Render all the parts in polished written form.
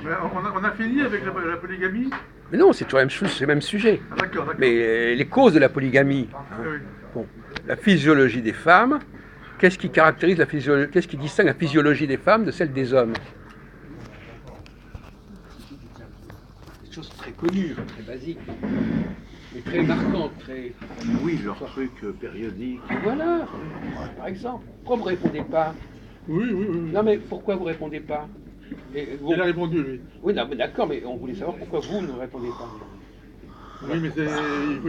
Mais on a fini avec la polygamie. Mais non, c'est toujours la même chose, c'est le même sujet. Ah, d'accord. Mais les causes de la polygamie, Oui. bon, la physiologie des femmes, qu'est-ce qui caractérise qu'est-ce qui distingue la physiologie des femmes de celle des hommes? C'est des choses très connues, très basiques, mais très marquantes, très... Oui, leur truc périodique. Voilà, par exemple. Pourquoi vous ne répondez pas? Oui. Non mais pourquoi vous ne répondez pas? Et vous... Il a répondu, lui. Oui, non, mais d'accord, mais on voulait savoir pourquoi vous ne répondez pas. Oui, mais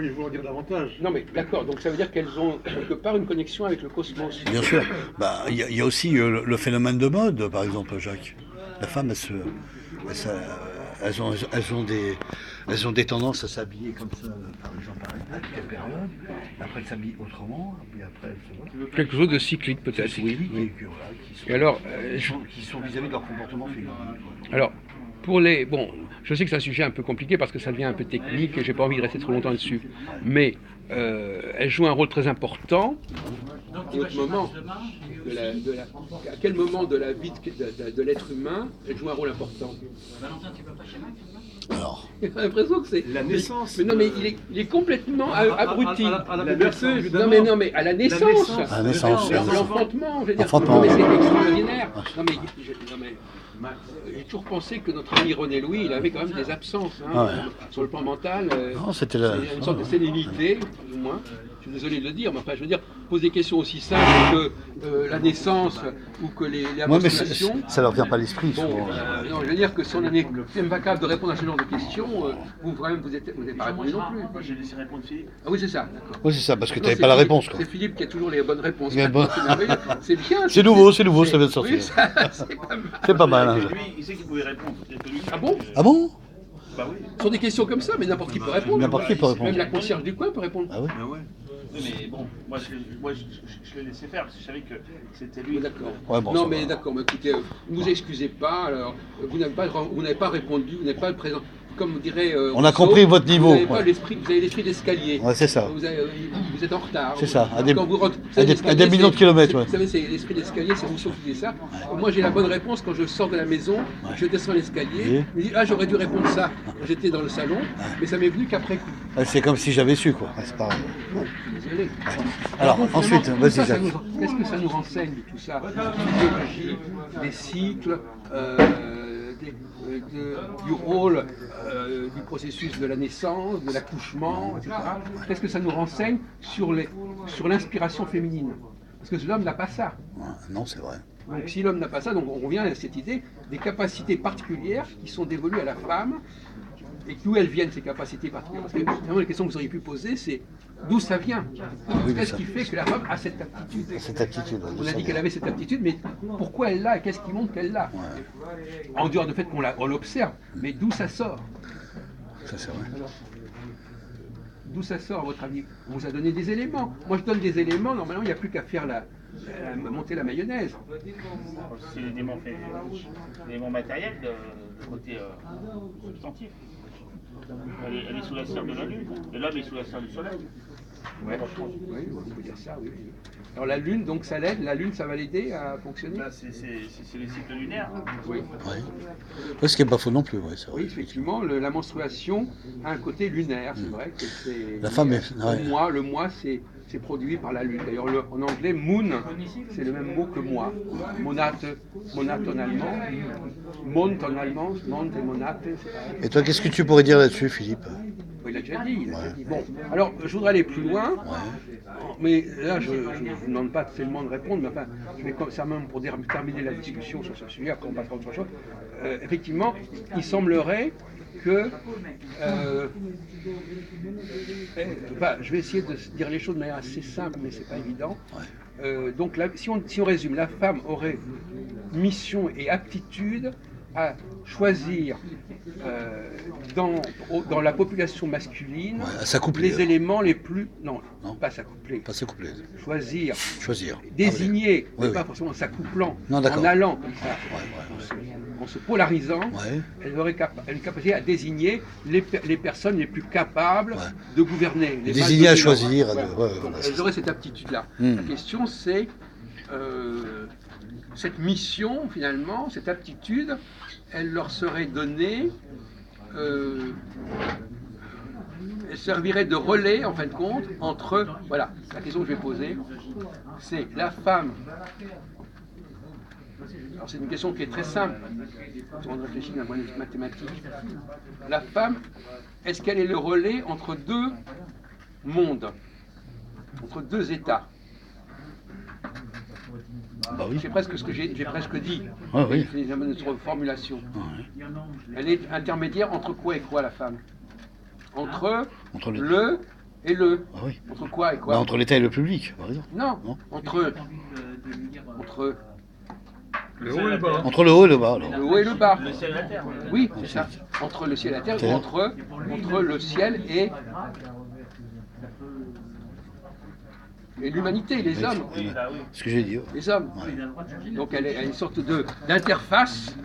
il faut en dire davantage. Non mais d'accord, donc ça veut dire qu'elles ont quelque part une connexion avec le cosmos. Bien sûr. Bah, il y a aussi le phénomène de mode, par exemple, Jacques. La femme, elles ont des tendances à s'habiller comme ça, par exemple, à telle période. Après, elles s'habillent autrement. Puis après, elles se... Quelque chose de cyclique peut-être, oui. Et alors, qui sont vis-à-vis de leur comportement féminin. Alors, pour les... Bon, je sais que c'est un sujet un peu compliqué parce que ça devient un peu technique et j'ai pas envie de rester trop longtemps dessus. Mais elle joue un rôle très important. À quel moment de la vie de l'être humain elle joue un rôle important? Valentin, tu vas pas chez Mac? Alors, J'ai l'impression que c'est... La naissance. Mais non, mais il est complètement abruti. À la puberté, évidemment. Non, mais à la naissance. à la naissance. L'enfantement, je veux dire. L'enfantement. Non, mais c'est extraordinaire. Non, mais j'ai toujours pensé que notre ami René Louis, il avait quand même des absences. Hein, Ah ouais. Sur le plan mental, Non, c'était la... c'est une sorte de sénilité, plus ou moins. Je suis désolé de le dire, mais enfin, je veux dire, poser des questions aussi simples que la naissance ou que les Moi, mais menstruations. ça leur vient pas à l'esprit. Bon, souvent. non, je veux dire que si on n'est même pas capable de répondre à ce genre de questions, vous n'avez pas répondu non plus. Moi, j'ai laissé répondre Philippe. Ah oui, c'est ça, d'accord. Oui, c'est ça, parce que tu Non, n'avais c'est pas la Philippe- réponse. Quoi. C'est Philippe qui a toujours les bonnes réponses. Il y a bon- C'est merveilleux. C'est bien. C'est nouveau, ça vient de sortir. Oui, ça, c'est pas mal. C'est pas mal. Hein, Lui, il sait qu'il pouvait répondre. Il y a que lui qui- Ah bon? Ah bon? Bah oui. Sur des questions comme ça, mais n'importe qui peut répondre. N'importe qui peut répondre. Même la concierge du coin peut répondre. Ah oui? Ah ouais. Oui, mais bon, moi je l'ai laissé faire parce que je savais que c'était lui. Oui, d'accord. Ouais, bon, non, ça mais va. d'accord, mais écoutez, ne vous excusez pas, alors, vous n'avez pas répondu, vous n'êtes pas présent. Comme dirait. On a compris votre niveau, Vous avez ouais. Vous avez l'esprit d'escalier. Ouais, c'est ça. Vous êtes en retard. C'est ça, à des- Quand vous rentrez- à des- l'escalier, à des millions de c'est- kilomètres, c'est- ouais. Vous savez, c'est l'esprit d'escalier, c'est Rousseau qui dit ça. Moi, j'ai la bonne réponse quand je sors de la maison, je descends l'escalier, Et je me dis, ah, j'aurais dû répondre ça quand j'étais dans le salon, mais ça m'est venu qu'après coup. C'est comme si j'avais su, quoi. C'est pas... Désolé. Alors, Donc, ensuite, vraiment, vas-y, ça Jacques. Qu'est-ce que ça nous renseigne, tout ça? Physiologie, des cycles, du rôle du processus de la naissance, de l'accouchement, etc. Qu'est-ce que ça nous renseigne sur l'inspiration féminine? Parce que l'homme n'a pas ça. Ouais, non, c'est vrai. Donc si l'homme n'a pas ça, donc on revient à cette idée des capacités particulières qui sont dévolues à la femme. Et d'où elles viennent ces capacités particulières? Parce que finalement, la question que vous auriez pu poser, c'est d'où ça vient? Oui, Qu'est-ce ça- qui fait que la femme a cette aptitude? Cette attitude. On a dit qu'elle avait cette aptitude, mais pourquoi elle l'a et qu'est-ce qui montre qu'elle l'a? En dehors du fait qu'on l'observe, mais d'où ça sort? Ça, c'est vrai. D'où ça sort, à votre avis? On vous a donné des éléments. Moi, je donne des éléments, normalement, il n'y a plus qu'à faire monter la mayonnaise. C'est l'élément matériel de côté substantif. Elle est sous la serre de la Lune, et l'homme est sous la serre du Soleil. Ouais. Oui, on peut dire ça, oui. Alors la Lune, donc ça l'aide, la Lune, ça va l'aider à fonctionner? Là, c'est les cycles lunaires. Oui. Ouais. Ce qui n'est pas faux non plus, ouais, c'est vrai. Oui, effectivement, la menstruation a un côté lunaire, c'est vrai que c'est... La femme est- ouais. Le mois, c'est produit par la Lune. D'ailleurs, en anglais, moon, c'est le même mot que mois. Monate en allemand, mont en allemand, mont et monate, c'est pareil. Et toi, qu'est-ce que tu pourrais dire là-dessus, Philippe? Il l'a déjà dit, Bon, alors, je voudrais aller plus loin, mais là, je ne vous demande pas tellement de répondre, mais enfin, je vais comme ça même pour terminer la discussion sur ce sujet, après on passera à autre chose. Effectivement, il semblerait que... je vais essayer de dire les choses de manière assez simple, mais c'est pas évident. Donc, si on résume, la femme aurait mission et aptitude à choisir dans la population masculine à s'accoupler, les éléments les plus... Non, Non. pas s'accoupler. Pas s'accoupler. Choisir, Choisir. désigner, Oui, mais pas oui. forcément en s'accouplant, Non, d'accord. en allant comme ça, en se polarisant, Ouais. elle aurait une capacité à désigner les personnes les plus capables Ouais. de gouverner. Les Désigner à masses dominantes. choisir, Voilà. ouais, voilà, Donc, c'est elles auraient cette aptitude-là. Hmm. La question, c'est cette mission, finalement, cette aptitude, elle leur serait donnée, elle servirait de relais, en fin de compte, entre, voilà, la question que je vais poser, c'est la femme. Alors c'est une question qui est très simple, si on réfléchit d'un point de vue mathématique. La femme, est-ce qu'elle est le relais entre deux mondes, entre deux états? Bah oui. C'est presque ce que j'ai presque dit. Ah oui. C'est notre formulation. Ouais. Elle est intermédiaire entre quoi et quoi, la femme? Entre les- le et le. Ah oui. Entre quoi et quoi? Bah, entre l'État et le public, par exemple. Non, Non. entre Le haut et le bas. Entre le haut et le bas, alors. le haut et le bas. Le ciel et la terre. Oui, c'est ça. Entre le ciel et la terre, C'est ou vrai. entre le ciel et l'humanité, les hommes. Oui, là, oui. Ce que j'ai dit. Ouais. Les hommes. Donc elle est une sorte d'interface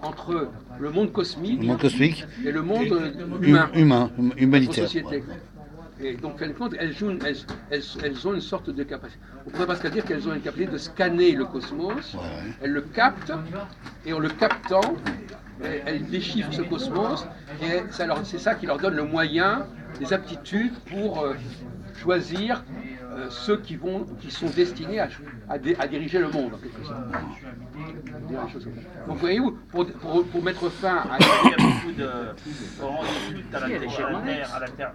entre le monde cosmique Le monde cosmique, et le monde humain, notre humanitaire. société. Et donc, en fin de compte, elles ont une sorte de capacité. On pourrait presque dire qu'elles ont une capacité de scanner le cosmos. Ouais, ouais. Elles le captent, et en le captant, elles déchiffrent ce cosmos, et c'est ça qui leur donne le moyen, les aptitudes pour choisir ceux qui sont destinés à diriger le monde, en quelque sorte. Dire les choses comme ça. Donc, voyez-vous, pour mettre fin à... Il y a beaucoup de culte à la terre, à la terre,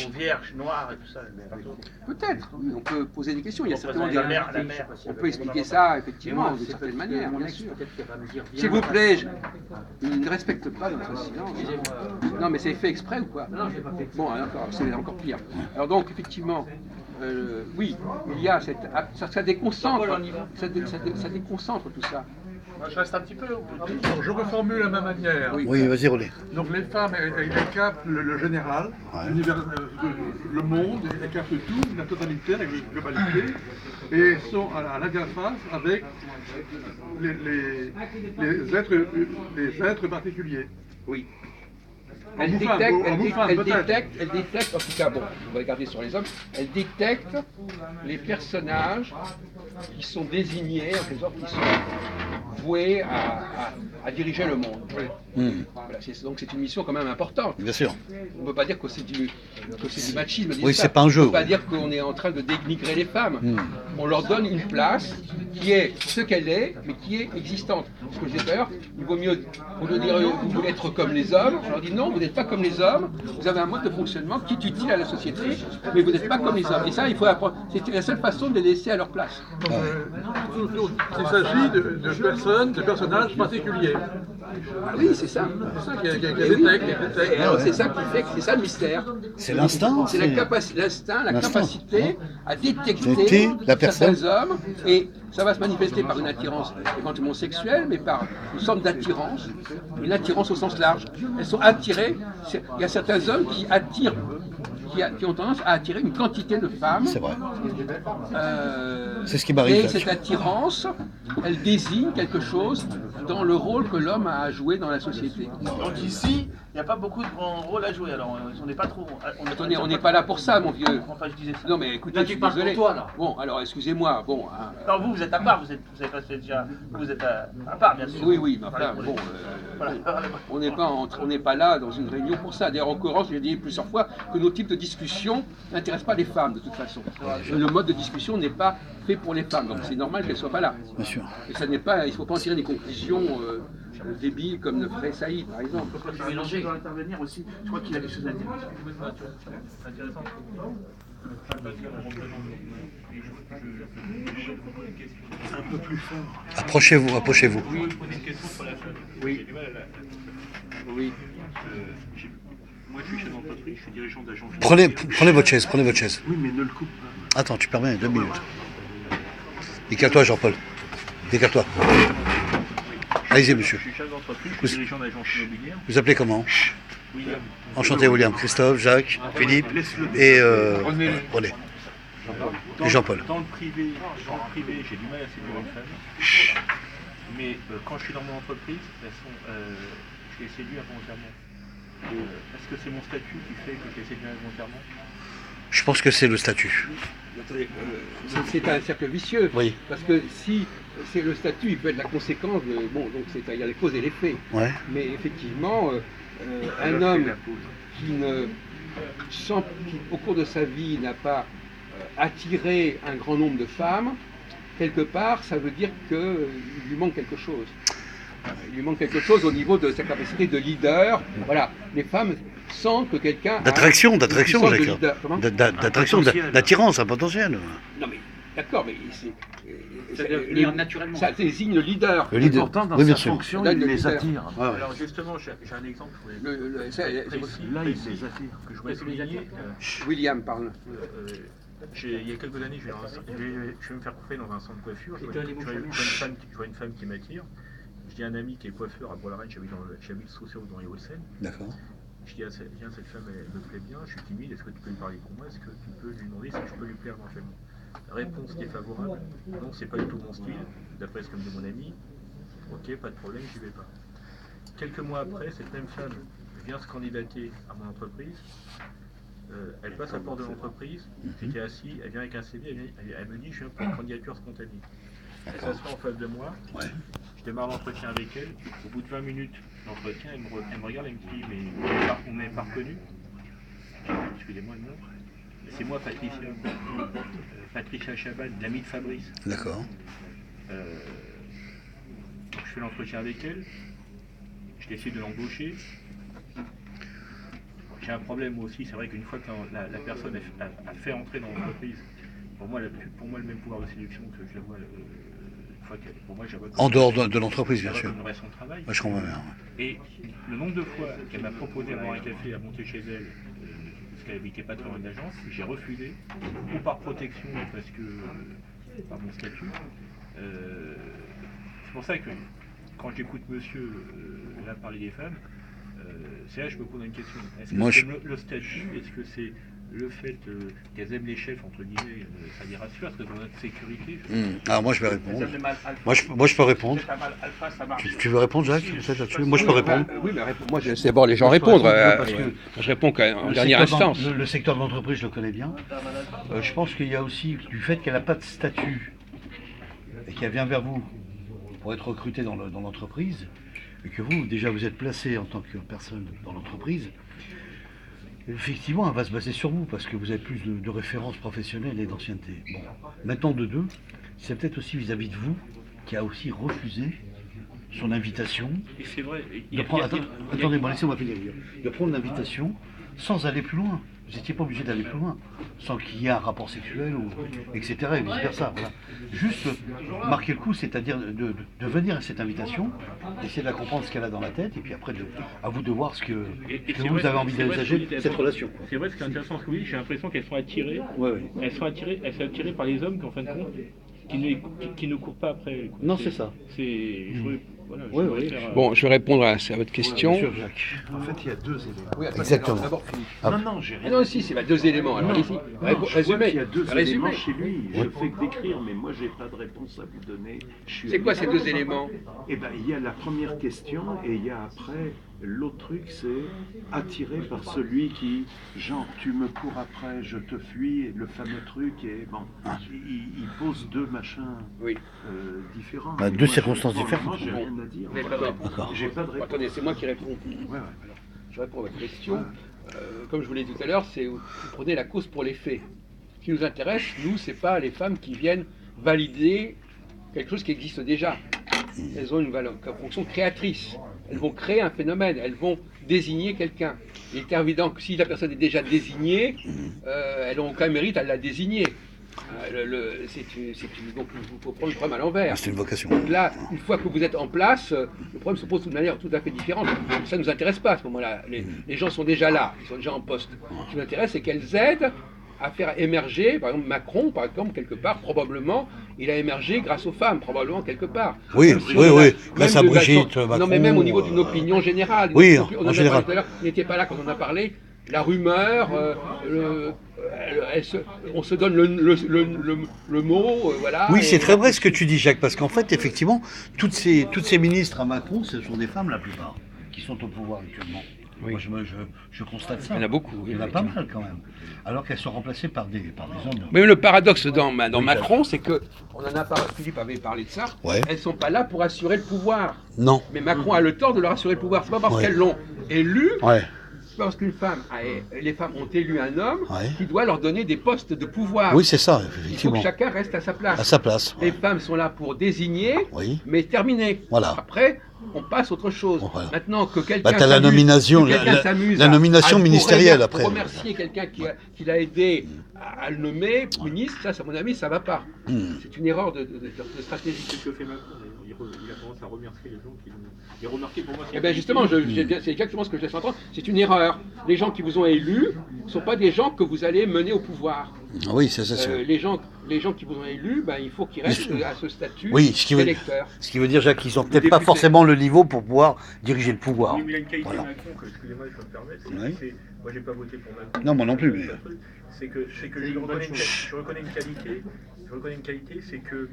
aux vierges noires et tout ça. Peut-être, oui, on peut poser des questions. Il y a certainement La mer, on peut expliquer ça, effectivement, d'une certaine manière, bien sûr. S'il vous plaît, il ne respecte pas notre silence. Non, mais c'est fait exprès ou quoi? Non, j'ai pas fait exprès. Bon, d'accord, c'est encore pire. Alors donc, effectivement, oui, il y a ça déconcentre, ça déconcentre tout ça. Moi, je reste un petit peu. Donc, je reformule de la même manière. Oui, vas-y, René. Donc les femmes, elles captent le général, Ouais. le monde, elles captent tout, la totalité, la globalité, et sont à l'interface avec les êtres particuliers. Oui. En Elle bouffant, détecte, en tout cas, bon, on va regarder sur les hommes, elle détecte les personnages qui sont désignés, en quelque sorte, qui sont voués à diriger le monde. Voilà, donc c'est une mission quand même importante. Bien sûr. On ne peut pas dire que c'est du machisme. de dire Oui, ça. c'est pas un jeu, On ne peut pas oui. dire qu'on est en train de dénigrer les femmes. On leur donne une place qui est ce qu'elle est, mais qui est existante. Ce que je disais d'ailleurs, il vaut mieux, au lieu de dire vous voulez être comme les hommes, on leur dit non, vous n'êtes pas comme les hommes, vous avez un mode de fonctionnement qui est utile à la société, mais vous n'êtes pas comme les hommes. Et ça, il faut apprendre. C'est la seule façon de les laisser à leur place. Donc, il s'agit de personnages particuliers. Oui, c'est ça. C'est ça qui Et détecte. alors, c'est ça qui fait que c'est ça le mystère. C'est l'instinct. C'est l'instinct, la L'instinct. capacité à Détecter détecter la personne. certains hommes, et ça va se manifester par une attirance éventuellement sexuelle, mais par une sorte d'attirance, une attirance au sens large. Elles sont attirées, il y a certains hommes qui attirent, qui ont tendance à attirer une quantité de femmes. C'est vrai. C'est ce qui Et m'arrive. cette attirance, elle désigne quelque chose dans le rôle que l'homme a à jouer dans la société. Donc ici, il n'y a pas beaucoup de grands rôles à jouer. Alors, on n'est pas trop. Attendez, on n'est pas là pour ça, mon vieux. Enfin, je disais ça. Non, mais écoutez, Là, je tu suis parles désolé. pour toi, là. Bon, alors, excusez-moi. Bon, hein, Non, vous êtes à part. Vous avez passé déjà. Vous êtes à part, bien sûr. oui, oui, mais enfin, bon, Voilà. on n'est pas là dans une réunion pour ça. D'ailleurs, en l'occurrence, j'ai dit plusieurs fois que nos types de discussions n'intéressent pas les femmes, de toute façon. Le mode de discussion n'est pas fait pour les femmes, donc c'est normal qu'elles ne soient pas là. Bien sûr. Et ça n'est pas, il ne faut pas en tirer des conclusions débiles comme le ferait Saïd, par exemple. Je dois intervenir aussi. Je crois qu'il a des choses à dire. Intéressant. Un peu plus fort. Approchez-vous, approchez-vous. Oui. Oui. Moi, je suis chef d'entreprise, je suis dirigeant d'agence. Prenez votre chaise, prenez votre chaise. Oui, mais ne le coupe pas. Attends, tu permets 2 minutes. Décale-toi, Jean-Paul. Décale-toi. Allez-y, monsieur. Je suis chef d'entreprise, je suis dirigeant d'agence immobilière. Vous appelez comment? William. Enchanté, William. Christophe, Jacques, Philippe Laisse-le. et René. Et Jean-Paul. Dans le privé, j'ai du mal à séduire une femme. Mais quand je suis dans mon entreprise, je les séduis involontairement. Est-ce que c'est mon statut qui fait que je les séduis involontairement? Je pense que c'est le statut. Attendez, c'est un cercle vicieux. Oui. Parce que si c'est le statut, il peut être la conséquence de. Bon, donc il y a les causes et les faits. Ouais. Mais effectivement, un homme qui au cours de sa vie, n'a pas attiré un grand nombre de femmes, quelque part, ça veut dire qu'il lui manque quelque chose. Il lui manque quelque chose au niveau de sa capacité de leader. Voilà, les femmes sentent que quelqu'un D'attraction, a une puissance de Jacques. leader. Comment D'attraction, d'attirance, un potentiel. Non mais d'accord, mais Ça doit venir naturellement. ça désigne le leader. Le leader. Pourtant, dans Oui, bien sa sûr. fonction, Là, il le les leader. attire. Ouais, ouais. Alors justement, j'ai un exemple précis Là, il les attire. que je voudrais souligner. William parle. Il y a quelques années, je vais me faire coiffer dans un centre de coiffure. Je vois une femme qui m'attire. Je dis à un ami qui est coiffeur à Bois-la-Reine, j'habite Saussure dans les Hauts-de-Seine. D'accord. Je dis, tiens, cette femme, elle me plaît bien, je suis timide, est-ce que tu peux lui parler pour moi? Est-ce que tu peux lui demander si je peux lui plaire éventuellement? Réponse qui est favorable, non, c'est pas du tout mon style, d'après ce que me dit mon ami. Ok, pas de problème, j'y vais pas. Quelques mois après, cette même femme vient se candidater à mon entreprise. Elle passe à la porte de l'entreprise, j'étais assis, elle vient avec un CV, elle me dit, je viens pour une candidature spontanée. Elle s'assoit en face de moi, Ouais. je démarre l'entretien avec elle. Au bout de 20 minutes d'entretien, elle me regarde et me dit, mais on n'est pas reconnu. Excusez-moi le nom. C'est moi, Patricia Chabat, l'amie de Fabrice. D'accord. Je fais l'entretien avec elle. Je décide de l'embaucher. J'ai un problème moi aussi, c'est vrai qu'une fois que la personne a fait entrer dans l'entreprise, pour moi, elle a le même pouvoir de sélection que je la vois. Pour moi, En dehors de l'entreprise, bien sûr. Son travail. Moi, je comprends bien. Et le nombre de fois qu'elle m'a proposé de boire un café à monter chez elle, parce qu'elle n'habitait pas très loin de l'agence, j'ai refusé, ou par protection, parce que par mon statut. C'est pour ça que quand j'écoute monsieur là parler des femmes, c'est là que je me pose une question. Est-ce que c'est le statut? Est-ce que c'est le fait qu'elles aiment les chefs, entre guillemets, ça les rassure? Est-ce que dans notre sécurité? Alors moi je vais répondre. Moi je peux répondre. Tu veux répondre, Jacques, peut-être là-dessus? Moi je peux répondre. Oui, mais moi je laisse d'abord les gens répondre. Parce que Je réponds en dernière instance. Le secteur de l'entreprise, je le connais bien. Je pense qu'il y a aussi du fait qu'elle n'a pas de statut et qu'elle vient vers vous pour être recrutée dans l'entreprise, et que vous, déjà, vous êtes placé en tant que personne dans l'entreprise, effectivement, elle va se baser sur vous, parce que vous avez plus de références professionnelles et d'ancienneté. Bon, maintenant de deux, c'est peut-être aussi vis-à-vis de vous, qui a aussi refusé son invitation. Et c'est vrai. Attendez-moi, laissez-moi finir. De prendre l'invitation sans aller plus loin. Vous n'étiez pas obligé d'aller plus loin, sans qu'il y ait un rapport sexuel, etc. et vice-versa. Voilà. Juste marquer le coup, c'est-à-dire de venir à cette invitation, d'essayer de la comprendre ce qu'elle a dans la tête, et puis après, à vous de voir ce que vous avez envie d'envisager cette relation. C'est vrai, ce qui est intéressant, ce que vous dites, j'ai l'impression qu'elles sont attirées. Ouais. Elles sont attirées par les hommes qui, en fin de compte, qui ne courent pas après. Non, c'est ça. Bon, je vais répondre à votre question. Bien sûr, Jacques. En fait, il y a deux éléments. Oui, attendez, Exactement. d'abord, Philippe. Non, j'ai rien. Non, si, c'est deux éléments. Alors, ici, Non, je vois résumé. qu'il y a deux Résumé. éléments chez lui. Je fais que décrire, mais moi, j'ai pas de réponse à vous donner. C'est quoi ces deux éléments? Eh ben, il y a la première question et il y a après l'autre truc, c'est attiré par celui qui, genre, tu me cours après, je te fuis, le fameux truc, et bon, il pose deux machins différents. Bah, Et deux moi, circonstances pour le différentes. moment, j'ai rien à dire. Vous n'avez pas de réponse. J'ai pas de réponse. Attendez, c'est moi qui réponds. Ouais. Je réponds à votre question. Comme je vous l'ai dit tout à l'heure, c'est vous prenez la cause pour les faits. Ce qui nous intéresse, nous, c'est pas les femmes qui viennent valider quelque chose qui existe déjà. Elles ont une fonction créatrice. Elles vont créer un phénomène, elles vont désigner quelqu'un. Il est évident que si la personne est déjà désignée, elles n'ont aucun mérite à la désigner. Donc il faut prendre le problème à l'envers. C'est une vocation. Donc là, une fois que vous êtes en place, le problème se pose de manière tout à fait différente. Ça ne nous intéresse pas à ce moment-là. Les gens sont déjà là, ils sont déjà en poste. Ce qui nous intéresse, c'est qu'elles aident à faire émerger, par exemple Macron, par exemple, quelque part, probablement, il a émergé grâce aux femmes, probablement, quelque part. Oui, Même si grâce à Brigitte Macron. Non, mais même au niveau d'une opinion générale. Oui, on en général. Tout à l'heure, il n'était pas là quand on en a parlé. La rumeur, on se donne le mot, voilà. Oui, c'est très vrai ce que tu dis, Jacques, parce qu'en fait, effectivement, toutes ces ministres à Macron, ce sont des femmes la plupart, qui sont au pouvoir actuellement. Oui. Moi, je constate ça. Il y en a beaucoup. Il y en a pas mal quand même. Alors qu'elles sont remplacées par des hommes. Mais le paradoxe dans Macron, c'est que, on en a parlé, Philippe avait parlé de ça, Ouais. elles ne sont pas là pour assurer le pouvoir. Non. Mais Macron a le tort de leur assurer le pouvoir. C'est pas parce Ouais. qu'elles l'ont élu, Ouais. c'est pas parce qu'une femme, les femmes ont élu un homme Ouais. qui doit leur donner des postes de pouvoir. Oui, c'est ça, Il faut que effectivement. chacun reste à sa place. À sa place. Les Ouais. femmes sont là pour désigner, Oui. mais terminer. Voilà. Après, on passe à autre chose. Voilà. Maintenant que quelqu'un Bah, t'as la s'amuse- nomination, que quelqu'un la s'amuse la nomination pour ministérielle, pour après. remercier quelqu'un qui l'a aidé à le nommer ministre, ça, à mon avis, ça va pas. C'est une erreur de stratégie. C'est ce que fait Macron. Il a tendance à remercier les gens qui l'ont. Et remarquez pour moi. Eh bien justement, c'est exactement ce que je laisse entendre, c'est une erreur. Les gens qui vous ont élu ne sont pas des gens que vous allez mener au pouvoir. Oui, c'est ça. Les gens qui vous ont élu, ben, il faut qu'ils restent à ce statut Oui, d'électeur. ce qui veut dire, Jacques, qu'ils n'ont peut-être pas forcément le niveau pour pouvoir diriger le pouvoir. Oui, mais il y a une qualité Voilà. Macron, excusez-moi, je peux me permettre. Oui. Moi, j'ai pas voté pour Macron. Non, moi non plus, mais- C'est que je reconnais une qualité, c'est que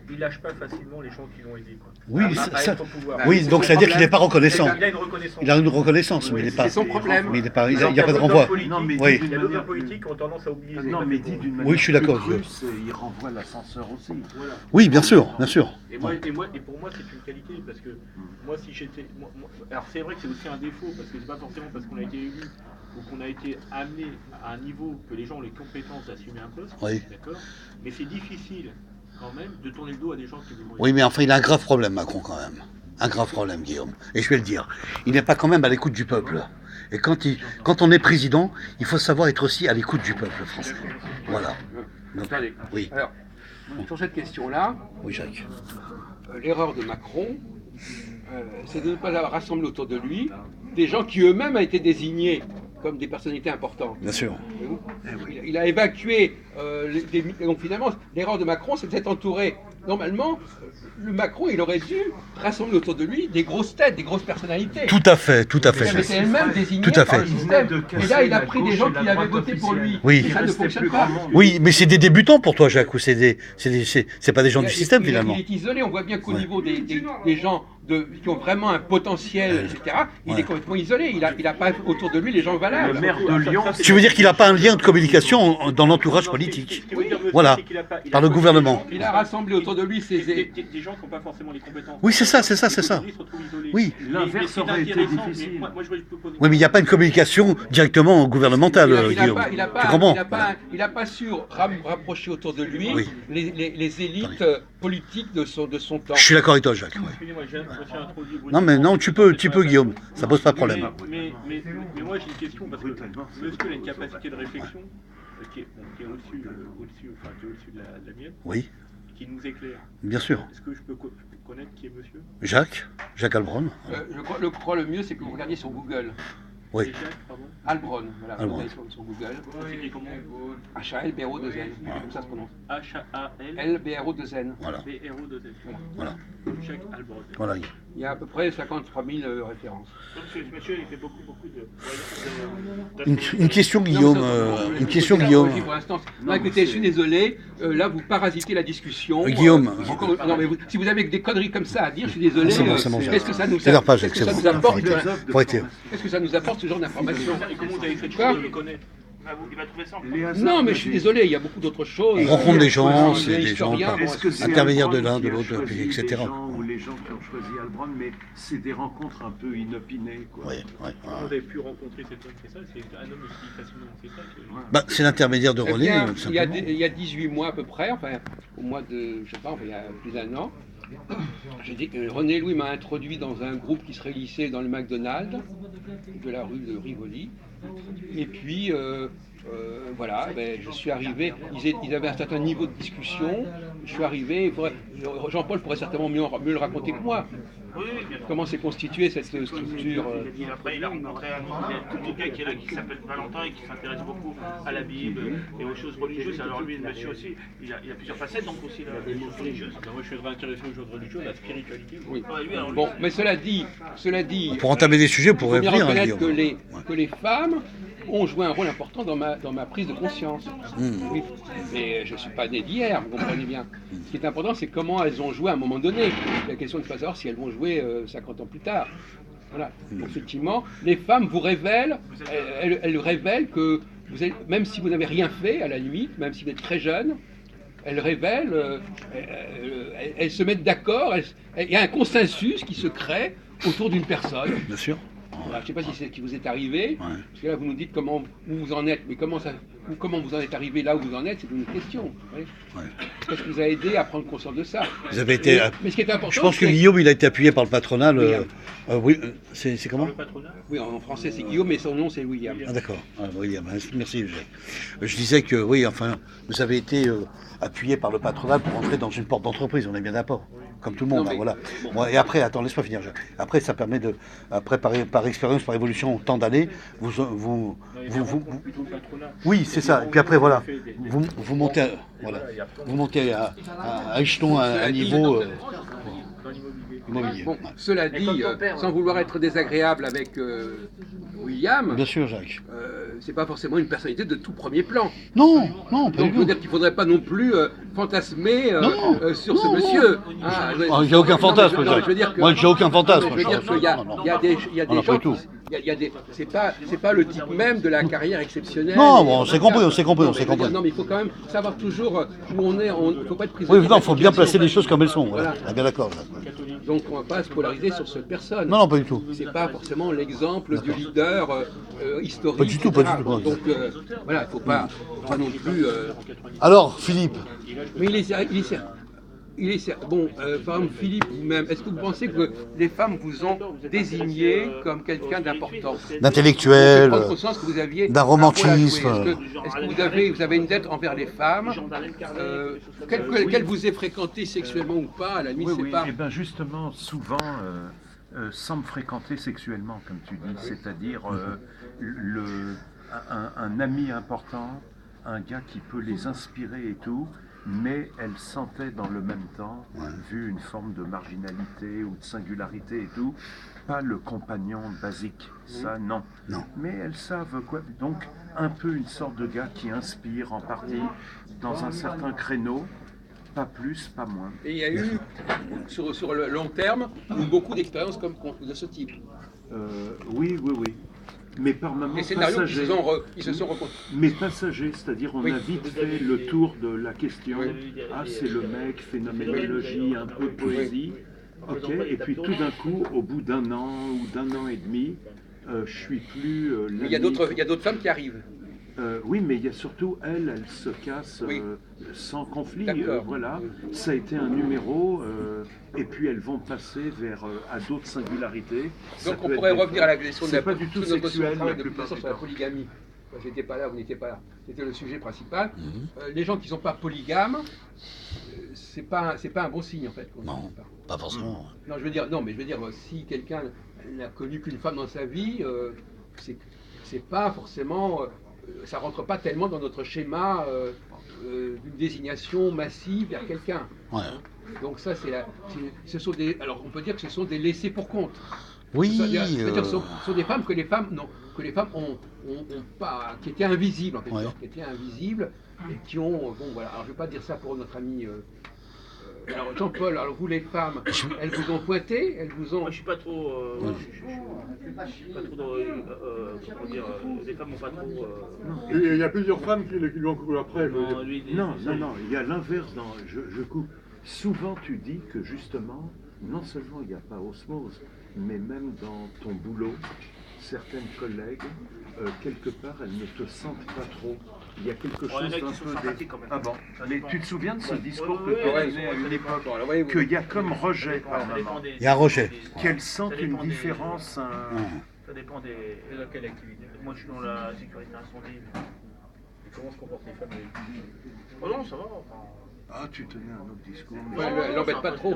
il lâche pas facilement les gens qui l'ont aidé. Quoi. Oui, à ça- être au pouvoir. oui, donc ça veut dire qu'il n'est pas reconnaissant. Il a une reconnaissance. Il a une reconnaissance, mais il n'est pas. C'est son problème. Mais il n'y Alors, a pas de d'autres renvoi. politiques- Non, mais Oui. dit Il y a d'une d'autres manière- politiques qui ont tendance à oublier. Non, mais dit d'une manière Oui, je suis d'accord. plus crue, il renvoie l'ascenseur aussi. Voilà. Oui, bien sûr, bien sûr. Et pour moi, c'est une qualité parce que moi, si j'étais. Alors, c'est vrai que c'est aussi un défaut parce que c'est pas forcément parce qu'on a été élu ou qu'on a été amené à un niveau que les gens ont les compétences d'assumer un poste. Oui. D'accord. Mais c'est difficile quand même de tourner le dos à des gens qui vous ont Oui, mais enfin, il a un grave problème, Macron, quand même. Un grave problème, Guillaume. Et je vais le dire. Il n'est pas quand même à l'écoute du peuple. Et quand on est président, il faut savoir être aussi à l'écoute du peuple français. Voilà. Donc, Attendez. oui, Alors, sur cette question-là, oui, Jacques. l'erreur de Macron, c'est de ne pas avoir rassemblé autour de lui des gens qui eux-mêmes ont été désignés comme des personnalités importantes. Bien sûr. Voyez-vous il a évacué donc finalement, l'erreur de Macron, c'est de s'être entouré. Normalement, le Macron, il aurait dû rassembler autour de lui des grosses têtes, des grosses personnalités. Tout à fait, tout à Qui avaient fait. été elles-mêmes désignées Tout à par fait. le système. De casser Et là, il a la pris des gauche gens et la qui avaient droite voté pour lui. officielle. Oui. Et ça ne restait fonctionne plus pas. grand monde. Oui, mais c'est des débutants pour toi, Jacques, ou c'est pas des gens du système, finalement. Il est isolé, on voit bien qu'au Ouais. niveau des gens qui ont vraiment un potentiel, etc., il Ouais. est complètement isolé. Il a pas autour de lui les gens valables. Le maire de Lyon, Tu veux dire qu'il n'a pas un lien de communication dans l'entourage politique? Voilà, par le gouvernement. Il a rassemblé autour de lui ses... des gens qui n'ont pas forcément les compétences. Oui, c'est ça, c'est ça, c'est ça. Ils se retrouvent isolés. Oui. L'inverse c'est aurait été intéressant, mais difficile. moi, je peux poser- Oui, mais il n'y a pas une communication directement gouvernementale, Guillaume. Tu comprends? Il a pas su rapprocher autour de lui Oui. les élites politiques de son temps. Je suis d'accord avec toi, Jacques. ouais. Excusez-moi, je me suis introduit. Non, mais non, tu peux, Guillaume. Ça pose pas de problème. Mais moi, j'ai une question parce que monsieur a une capacité de réflexion qui est au-dessus de la mienne, Oui, qui nous éclaire. bien sûr. Est-ce que je peux connaître qui est monsieur? Jacques Albron. Je crois le mieux, c'est que vous regardiez sur Google. Oui. C'est Jacques, pardon. Albron, voilà, Albron. vous allez sur Google. C'est écrit comment? H-A-L-B-R-O-2-N, comme ça se prononce. H-A-L L-B-R-O-2-N. Voilà, B-R-O-2-N. voilà, Jacques Albron. voilà. Il y a à peu près 53 000 références. Donc, ce monsieur, il fait beaucoup Une question, Guillaume. Une question, Guillaume. Pour l'instant, non, écoutez, je suis désolé. Là, vous parasitez la discussion. Guillaume. Non, mais si vous avez des conneries comme ça à dire, je suis désolé. C'est bon, Qu'est-ce que ça nous C'est leur page, qu'est-ce que c'est ça bon. nous apporte Faut arrêter. Qu'est-ce que ça nous apporte ce genre d'informations? Et comment vous avez fait Quoi de le connaître? Il va trouver ça en Les hasards Non, mais de je suis des- désolé, il y a beaucoup d'autres choses. On rencontre des gens, Il y a c'est un des gens historien, par- bon, Est-ce que c'est intermédiaire de Albron l'un, de qui a l'autre, choisi etc. des gens ou les gens qui ont choisi Albron, mais c'est des rencontres un peu inopinées, quoi. Oui, oui. Comment vous avez pu rencontrer cet homme? C'est ça? C'est un homme aussi facilement. C'est ça que... Bah, c'est l'intermédiaire de Eh René, bien, tout simplement. il y a 18 mois à peu près, enfin au mois de, je sais pas, enfin, il y a plus d'un an, j'ai dit que René Louis m'a introduit dans un groupe qui se réunissait dans le McDonald's de la rue de Rivoli. Et puis voilà, ben, je suis arrivé, ils avaient un certain niveau de discussion, je suis arrivé, Jean-Paul pourrait certainement mieux le raconter que moi. Oui, bien sûr. Comment s'est constituée cette structure Et après, il a rencontré un gars qui est là, qui s'appelle Valentin et qui s'intéresse beaucoup à la Bible et aux choses religieuses. Alors lui, le monsieur aussi, il a plusieurs facettes, donc aussi la choses religieuses. Moi, je suis intéressé aux choses religieuses, la spiritualité. Oui. Ouais, lui, alors, lui, Bon, mais cela dit, Pour entamer des sujets, il pour faut bien revenir, hein, reconnaître Guillaume. que les femmes ont joué un rôle important dans ma prise de conscience. Oui. Mais je ne suis pas né d'hier, vous comprenez bien. Ce qui est important, c'est comment elles ont joué à un moment donné. La question n'est pas de savoir si elles vont jouer 50 ans plus tard. Voilà. Effectivement, les femmes vous révèlent, elles révèlent que vous êtes, même si vous n'avez rien fait, à la limite, même si vous êtes très jeune, elles révèlent, elles se mettent d'accord, il y a un consensus qui se crée autour d'une personne. Bien sûr. Voilà, je ne sais pas si c'est ce qui vous est arrivé, parce que là vous nous dites comment vous en êtes, mais comment vous en êtes arrivé là où vous en êtes, c'est une question. Qu'est-ce qui vous a aidé à prendre conscience de ça? Vous avez été. Mais ce qui est important, Je pense que c'est- Guillaume, il a été appuyé par le patronat. Oui, c'est comment? Oui, en français c'est Guillaume, mais son nom c'est William. Ah d'accord, William, merci. Je disais que oui, enfin, vous avez été appuyé par le patronat pour entrer dans une porte d'entreprise, on est bien d'accord, comme tout le monde, Non, mais- voilà. Bon, et après, attends, laisse-moi finir, Jacques. Après, ça permet de, après, par expérience, par évolution, tant d'années, oui, c'est ça. Et puis après, voilà, vous montez, vous montez à échelon, à un niveau immobilier. Bon, cela dit, sans vouloir être désagréable avec William, Bien sûr, Jacques. c'est pas forcément une personnalité de tout premier plan. Non, pas Donc, du je veux tout. dire qu'il ne faudrait pas non plus fantasmer Non, sur ce non, monsieur. Il n'y a aucun fantasme, Non, Jacques. je veux dire que- Moi, j'ai aucun fantasme. Je veux dire qu'il y a, il y a des, il y a des Non, pas gens du tout. qui- il y a des, c'est pas le type même de la carrière exceptionnelle. Non, Et- bon, on s'est compris, on s'est compris, Non, on mais s'est je veux dire, compris. Non, mais il faut quand même savoir toujours où on est. Il ne faut pas être prisonnier. Oui, non, il faut bien placer les choses comme elles sont. Voilà. Voilà. On est bien d'accord. Jacques. Donc on ne va pas se polariser sur cette personne. Non, pas du tout. C'est pas forcément l'exemple du leader historique. Pas du tout, pas du etc. tout. Donc voilà, il ne faut pas non plus. Alors, Philippe, Mais il est bon. Par exemple, Philippe, vous-même, est-ce que vous pensez que les femmes vous ont désigné comme quelqu'un d'important? d'intellectuel, Prendre conscience que vous aviez d'un un rôle à jouer. romantisme. Est-ce que vous avez une dette envers les femmes, qu'elles vous aient fréquenté sexuellement ou pas, à la limite, Oui, c'est oui. pas. Et bien justement, souvent, sans me fréquenter sexuellement, comme tu dis, c'est-à-dire un ami important, un gars qui peut les inspirer et tout, mais elles sentaient dans le même temps, vu une forme de marginalité ou de singularité et tout, pas le compagnon basique, ça non. Non. Mais elles savent quoi. Donc un peu une sorte de gars qui inspire en partie dans un certain créneau, pas plus, pas moins. Et il y a eu, sur le long terme, beaucoup d'expériences de ce type. Oui. Mais par moments Les scénarios qui passagers. se sont rencontrés. Mais passager, c'est-à-dire on Oui. a vite fait le tour de la question. Ah, c'est le mec, phénoménologie, un peu poésie. Ok, et puis tout d'un coup, au bout d'un an ou d'un an et demi, je suis plus. Mais il y a d'autres femmes qui arrivent. Oui, mais il y a surtout elle se casse Oui. sans conflit. D'accord. Voilà, ça a été un numéro, et puis elles vont passer vers à d'autres singularités. Ça Donc on peut pourrait être revenir à la question de c'est pas du tout notre notion de sexuel travail la de plupart sur du la temps. polygamie. Moi, j'étais pas là, vous n'étiez pas là. C'était le sujet principal. Les gens qui ne sont pas polygames, c'est pas un bon signe en fait. Non. pas forcément. Non, je veux dire, si quelqu'un n'a connu qu'une femme dans sa vie, c'est pas forcément, ça rentre pas tellement dans notre schéma d'une désignation massive vers quelqu'un. Ouais. Donc ça, alors on peut dire que ce sont des laissés pour compte. Oui. C'est-à-dire ce sont des femmes que les femmes ont pas, qui étaient invisibles en quelque Ouais. sorte, qui étaient invisibles et qui ont, bon voilà. Alors je vais pas dire ça pour notre ami. Alors Jean-Paul, alors vous les femmes, elles vous ont pointé, elles vous ont. Moi, je suis pas trop. Je suis pas trop dans. Comment dire, les femmes n'ont pas trop. Il y a plusieurs femmes qui lui ont couru après. je veux dire. Non, il y a l'inverse. Je coupe. Souvent, tu dis que justement, non seulement il n'y a pas osmose, mais même dans ton boulot, certaines collègues, quelque part, elles ne te sentent pas trop. Il y a quelque chose il y en a d'un qui sont peu. sympathiques quand même. Ah bon. Mais tu te souviens de ce discours que oui, tu oui, donnais à une époque, Bon, alors, voyez, vous- qu'il y a comme rejet par Ça dépend moment, des- Il y a un rejet. qu'elles sentent Ça une dépend des- différence. Ça dépend des. De quelle activité. Moi, je suis dans la sécurité incendie. Comment se comportent les femmes Oh non, ça va. Enfin, Ah, tu tenais un autre discours. Ouais, elle l'embête pas trop.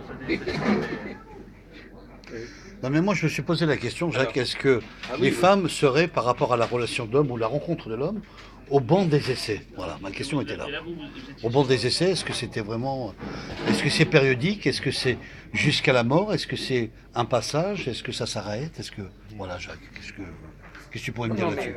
Non, mais moi, je me suis posé la question, Jacques, est-ce que oui, les oui. femmes seraient, par rapport à la relation d'homme ou la rencontre de l'homme, au banc des essais? Voilà, ma question était là. et là, vous êtes Au banc des essais, est-ce que c'était vraiment... Est-ce que c'est périodique? Est-ce que c'est jusqu'à la mort? Est-ce que c'est un passage? Est-ce que ça s'arrête? Est-ce que... Voilà, Jacques, qu'est-ce que tu pourrais me dire Non, mais, là-dessus?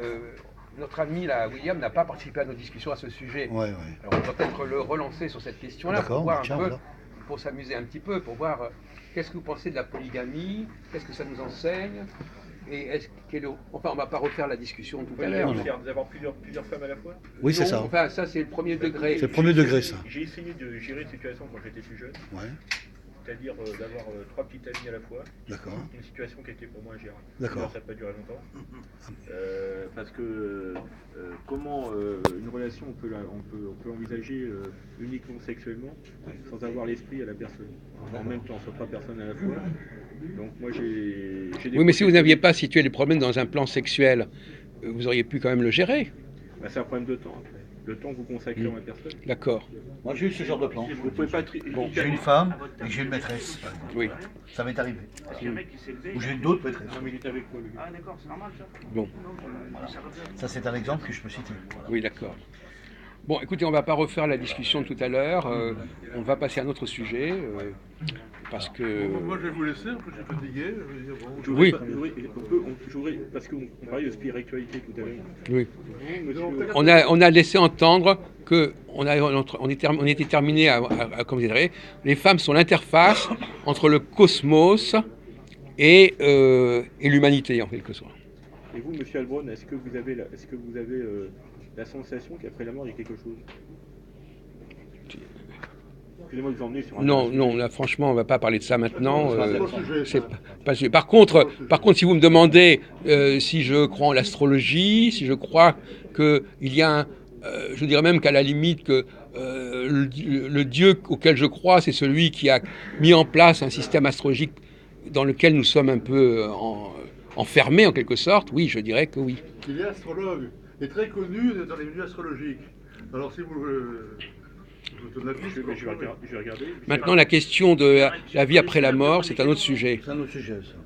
notre ami là, William, n'a pas participé à nos discussions à ce sujet. Ouais. Alors on va peut-être le relancer sur cette question-là D'accord, pour voir bah tiens, un peu voilà. pour s'amuser un petit peu, pour voir qu'est-ce que vous pensez de la polygamie, qu'est-ce que ça nous enseigne, et enfin, on va pas refaire la discussion tout à l'heure. D'avoir plusieurs femmes à la fois. Oui, c'est ça. Enfin, ça c'est le premier degré. C'est le premier degré, ça. J'ai essayé de gérer une situation quand j'étais plus jeune, Ouais, c'est-à-dire d'avoir 3 petites amies à la fois. d'accord. Une situation qui était pour moi ingérable. D'accord. Ça n'a pas duré longtemps. Parce que comment une relation on peut envisager uniquement sexuellement sans avoir l'esprit à la personne. En même temps, sur 3 personnes à la fois. Donc moi j'ai des Oui, mais si vous n'aviez pas situé les problèmes dans un plan sexuel, vous auriez pu quand même le gérer. Bah, c'est un problème de temps après. Le temps que vous consacrez à ma personne. D'accord. Moi, j'ai eu ce genre de plan. Vous pouvez pas Bon, j'ai une femme et j'ai une maîtresse. Oui. Ça m'est arrivé. Parce qu'il y a un mec qui s'est levé. Ou j'ai d'autres maîtresses. Non mais il était avec moi lui. Ah d'accord, c'est normal ça. Bon. Ça, c'est un exemple que je peux citer. Voilà. Oui, d'accord. Bon, écoutez, on ne va pas refaire la discussion de tout à l'heure. On va passer à un autre sujet. Parce que. Moi, je vais vous laisser, un peu, je suis fatigué. Je veux dire, bon, Oui. Je voudrais, parce qu'on parlait de spiritualité tout à l'heure. Oui. Vous, monsieur, On a laissé entendre que on était terminé comme vous direz, les femmes sont l'interface entre le cosmos et l'humanité, en quelque sorte. et vous, monsieur Albron, est-ce que vous avez la sensation qu'après la mort, il y a quelque chose? Excusez-moi de vous emmener sur un... Non, là, franchement, on ne va pas parler de ça maintenant. c'est pas C'est par contre, si vous me demandez si je crois en l'astrologie, si je crois qu'il y a je dirais même qu'à la limite que le Dieu auquel je crois, c'est celui qui a mis en place un système astrologique dans lequel nous sommes un peu enfermés en quelque sorte, oui, je dirais que oui. Il est astrologue et très connu dans les milieux astrologiques. Alors si vous donnez la piste, Je vais regarder. Maintenant, la question de la vie après la mort, c'est un autre sujet. C'est un autre sujet, ça.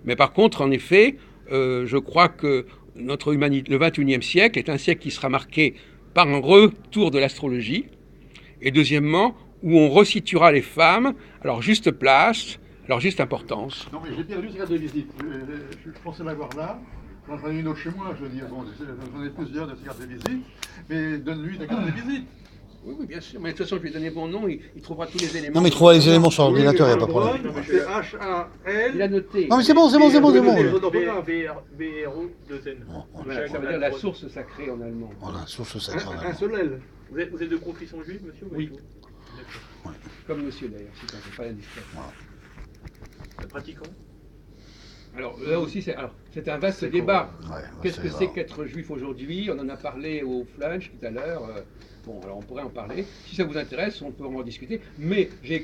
Mais par contre, en effet, je crois que notre humanité, le XXIe siècle est un siècle qui sera marqué par un retour de l'astrologie, et deuxièmement, où on resituera les femmes à leur juste place, à leur juste importance. Non, mais j'ai perdu ce carte de visite. Je pensais l'avoir là. J'en ai une autre chez moi, je veux dire. Bon, j'en ai plusieurs de ces cartes de visite. Mais donne-lui ta carte de visite. Oui, bien sûr. Mais de toute façon, je lui ai donné mon nom, il trouvera tous les éléments. Non, mais il trouvera les éléments sur l'ordinateur, il n'y a pas de problème. C'est H-A-L. Il a noté. Non, mais c'est bon. B-R-O-2-N. Voilà, ça veut dire la source sacrée en allemand. Voilà, source sacrée. Un seul L. Vous êtes de confession juive, monsieur? Oui. Comme monsieur d'ailleurs, c'est pas indiscret. Pratiquant? Alors là aussi, c'est un vaste débat. Ouais, Qu'est-ce que c'est c'est rare. qu'être juif aujourd'hui? On en a parlé au Flunch tout à l'heure. Bon, alors on pourrait en parler. Si ça vous intéresse, on peut en discuter. Mais j'ai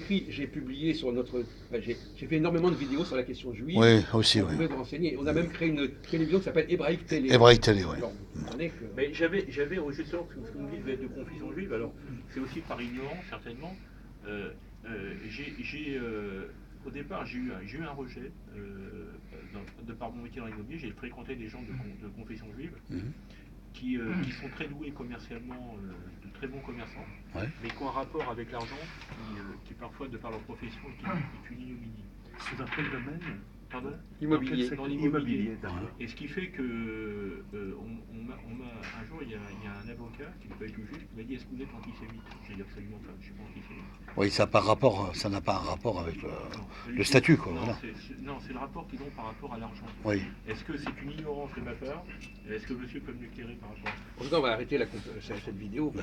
publié sur notre... j'ai fait énormément de vidéos sur la question juive. Oui, aussi, Vous oui. pouvez vous renseigner. On a même créé une télévision qui s'appelle Hébraïque Télé. Hébraïque Télé, oui. Alors, vous comprenez que... Mais j'avais justement, parce que vous me dites vous êtes de confession juive, alors c'est aussi par ignorance certainement. Au départ, j'ai eu un rejet de par mon métier dans l'immobilier. J'ai fréquenté des gens de confession juive qui sont très doués commercialement, de très bons commerçants, mais qui ont un rapport avec l'argent qui parfois, de par leur profession, est une ignominie. C'est dans quel domaine? Pardon? Immobilier. Dans l'immobilier. D'accord. Et ce qui fait que un jour, il y a un avocat qui n'est pas du tout juif qui m'a dit: est-ce que vous êtes antisémite? J'ai dit absolument pas, je ne suis pas antisémite. Oui, ça n'a pas un rapport avec le statut, quoi. Non, Voilà. c'est le rapport qu'ils ont par rapport à l'argent. Oui. Est-ce que c'est une ignorance de ma part? Est-ce que monsieur peut me l'éclairer par rapport à ça? En tout cas, on va arrêter cette vidéo.